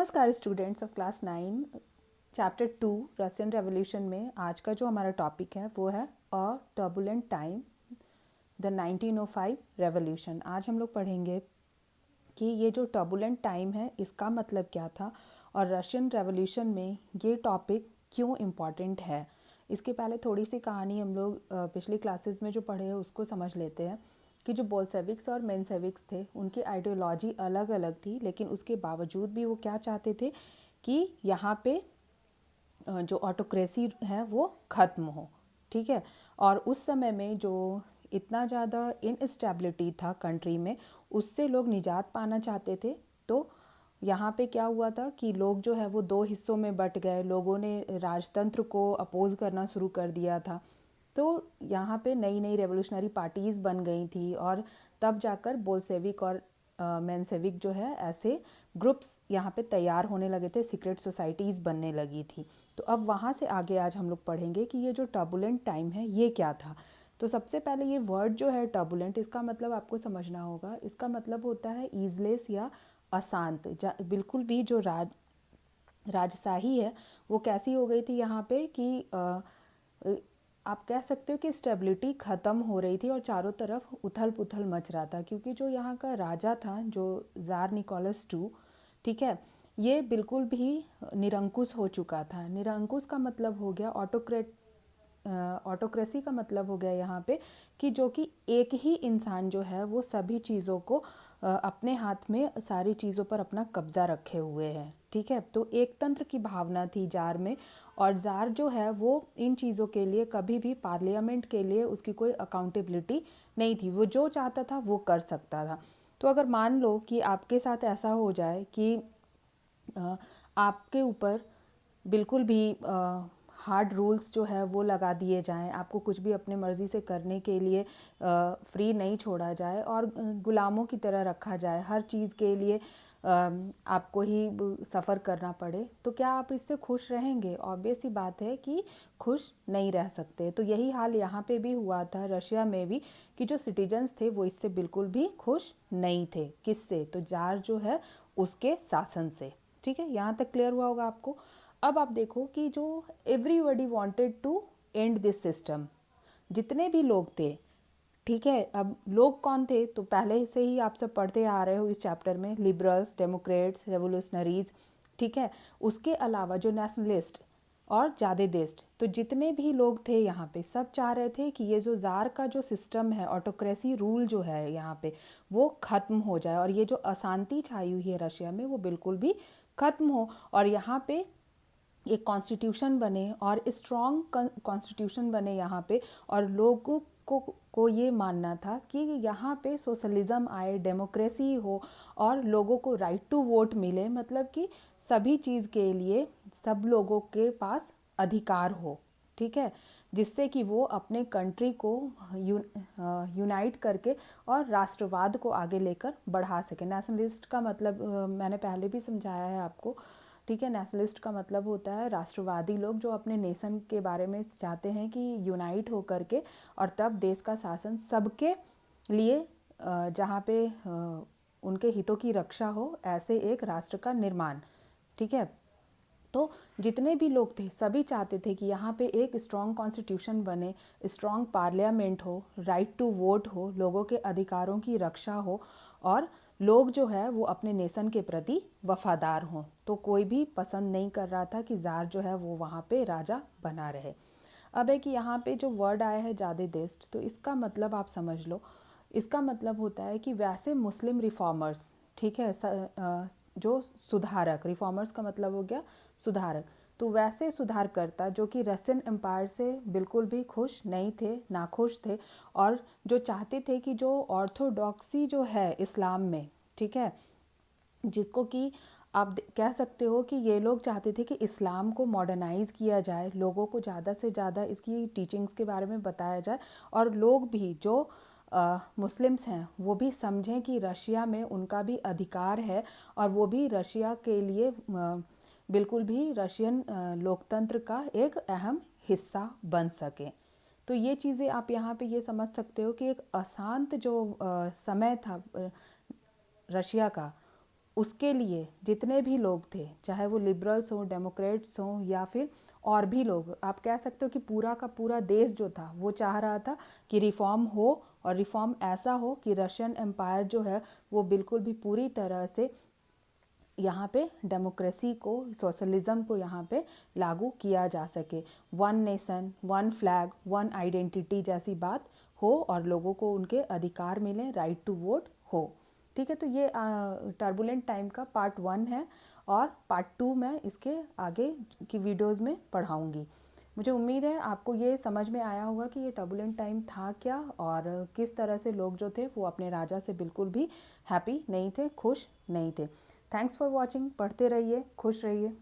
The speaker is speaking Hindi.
नमस्कार students of class 9 chapter 2 Russian revolution में आज का जो हमारा टॉपिक है वो है अ टर्बुलेंट टाइम द 1905 रेवोल्यूशन। आज हम लोग पढ़ेंगे कि ये जो टर्बुलेंट टाइम है इसका मतलब क्या था और रशियन रेवोल्यूशन में ये टॉपिक क्यों इम्पॉर्टेंट है। इसके पहले थोड़ी सी कहानी हम लोग पिछली क्लासेस में जो पढ़े हैं उसको समझ लेते हैं कि जो बोल्शेविक्स और मेंशेविक्स थे उनकी आइडियोलॉजी अलग अलग थी, लेकिन उसके बावजूद भी वो क्या चाहते थे कि यहाँ पे जो ऑटोक्रेसी है वो ख़त्म हो। ठीक है, और उस समय में जो इतना ज़्यादा इनस्टेबिलिटी था कंट्री में उससे लोग निजात पाना चाहते थे। तो यहाँ पे क्या हुआ था कि लोग जो है वो दो हिस्सों में बट गए, लोगों ने राजतंत्र को अपोज करना शुरू कर दिया था। तो यहाँ पे नई नई रेवोल्यूशनरी पार्टीज़ बन गई थी और तब जाकर बोल्शेविक और मेंशेविक जो है ऐसे ग्रुप्स यहाँ पे तैयार होने लगे थे, सीक्रेट सोसाइटीज़ बनने लगी थी। तो अब वहाँ से आगे आज हम लोग पढ़ेंगे कि ये जो टर्बुलेंट टाइम है ये क्या था। तो सबसे पहले ये वर्ड जो है टर्बुलेंट, इसका मतलब आपको समझना होगा। इसका मतलब होता है ईजलेस या अशांत। बिल्कुल भी जो राजशाही है वो कैसी हो गई थी यहाँ पे कि आप कह सकते हो कि स्टेबिलिटी ख़त्म हो रही थी और चारों तरफ उथल पुथल मच रहा था, क्योंकि जो यहाँ का राजा था जो ज़ार निकोलस टू, ठीक है, ये बिल्कुल भी निरंकुश हो चुका था। निरंकुश का मतलब हो गया ऑटोक्रेसी का मतलब हो गया यहाँ पे कि जो कि एक ही इंसान जो है वो सभी चीज़ों को अपने हाथ में सारी चीज़ों पर अपना कब्ज़ा रखे हुए है। ठीक है, तो एक तंत्र की भावना थी जार में, और जार जो है वो इन चीज़ों के लिए कभी भी पार्लियामेंट के लिए उसकी कोई अकाउंटेबिलिटी नहीं थी। वो जो चाहता था वो कर सकता था। तो अगर मान लो कि आपके साथ ऐसा हो जाए कि आपके ऊपर बिल्कुल भी हार्ड रूल्स जो है वो लगा दिए जाएं, आपको कुछ भी अपने मर्ज़ी से करने के लिए फ्री नहीं छोड़ा जाए और गुलामों की तरह रखा जाए, हर चीज़ के लिए आपको ही सफ़र करना पड़े, तो क्या आप इससे खुश रहेंगे? ऑब्वियस ही बात है कि खुश नहीं रह सकते। तो यही हाल यहाँ पे भी हुआ था रशिया में भी, कि जो सिटीजन्स थे वो इससे बिल्कुल भी खुश नहीं थे। किससे? तो जार जो है उसके शासन से। ठीक है, यहाँ तक क्लियर हुआ होगा आपको। अब आप देखो कि जो everybody wanted to end this system, जितने भी लोग थे, ठीक है, अब लोग कौन थे? तो पहले से ही आप सब पढ़ते आ रहे हो इस चैप्टर में, लिबरल्स, डेमोक्रेट्स, रेवोल्यूशनरीज। ठीक है, उसके अलावा जो नेशनलिस्ट और जादेदिस्ट, तो जितने भी लोग थे यहाँ पे सब चाह रहे थे कि ये जो ज़ार का जो सिस्टम है, ऑटोक्रेसी रूल जो है यहाँ पे, वो ख़त्म हो जाए और ये जो अशांति छाई हुई है रशिया में वो बिल्कुल भी ख़त्म हो, और यहाँ पे एक कॉन्स्टिट्यूशन बने और स्ट्रॉन्ग कॉन्स्टिट्यूशन बने यहाँ पे। और लोगों को ये मानना था कि यहाँ पे सोशलिज्म आए, डेमोक्रेसी हो और लोगों को राइट टू वोट मिले, मतलब कि सभी चीज़ के लिए सब लोगों के पास अधिकार हो। ठीक है, जिससे कि वो अपने कंट्री को यूनाइट करके और राष्ट्रवाद को आगे लेकर बढ़ा सके। नेशनलिस्ट का मतलब मैंने पहले भी समझाया है आपको। ठीक है, नेशनलिस्ट का मतलब होता है राष्ट्रवादी लोग जो अपने नेशन के बारे में चाहते हैं कि यूनाइट हो करके और तब देश का शासन सबके लिए जहाँ पे उनके हितों की रक्षा हो, ऐसे एक राष्ट्र का निर्माण। ठीक है, तो जितने भी लोग थे सभी चाहते थे कि यहाँ पे एक स्ट्रॉन्ग कॉन्स्टिट्यूशन बने, स्ट्रॉन्ग पार्लियामेंट हो, राइट टू वोट हो, लोगों के अधिकारों की रक्षा हो और लोग जो है वो अपने नेशन के प्रति वफादार हों। तो कोई भी पसंद नहीं कर रहा था कि ज़ार जो है वो वहाँ पे राजा बना रहे। अब है कि यहाँ पे जो वर्ड आया है जादेदिस्ट, तो इसका मतलब आप समझ लो, इसका मतलब होता है कि वैसे मुस्लिम रिफॉर्मर्स, ठीक है, जो सुधारक, रिफॉर्मर्स का मतलब हो गया सुधारक, तो वैसे सुधारकर्ता जो कि रशियन एम्पायर से बिल्कुल भी खुश नहीं थे, नाखुश थे, और जो चाहते थे कि जो ऑर्थोडॉक्सी जो है इस्लाम में, ठीक है, जिसको कि आप कह सकते हो कि ये लोग चाहते थे कि इस्लाम को मॉडर्नाइज़ किया जाए, लोगों को ज़्यादा से ज़्यादा इसकी टीचिंग्स के बारे में बताया जाए और लोग भी जो मुस्लिम्स हैं वो भी समझें कि रशिया में उनका भी अधिकार है और वो भी रशिया के लिए बिल्कुल भी रशियन लोकतंत्र का एक अहम हिस्सा बन सके। तो ये चीज़ें आप यहाँ पे ये समझ सकते हो कि एक अशांत जो समय था रशिया का, उसके लिए जितने भी लोग थे, चाहे वो लिबरल्स हों, डेमोक्रेट्स हों या फिर और भी लोग, आप कह सकते हो कि पूरा का पूरा देश जो था वो चाह रहा था कि रिफ़ॉर्म हो, और रिफ़ॉर्म ऐसा हो कि रशियन एम्पायर जो है वो बिल्कुल भी पूरी तरह से यहाँ पे डेमोक्रेसी को, सोशलिज्म को यहाँ पे लागू किया जा सके। One nation, one flag, one identity जैसी बात हो और लोगों को उनके अधिकार मिले, राइट टू वोट हो। ठीक है, तो ये टर्बुलेंट टाइम का पार्ट 1 है, और पार्ट 2 मैं इसके आगे की वीडियोस में पढ़ाऊँगी। मुझे उम्मीद है आपको ये समझ में आया होगा कि ये टर्बुलेंट टाइम था क्या, और किस तरह से लोग जो थे वो अपने राजा से बिल्कुल भी हैप्पी नहीं थे, खुश नहीं थे। Thanks for watching. पढ़ते रहिए, खुश रहिए।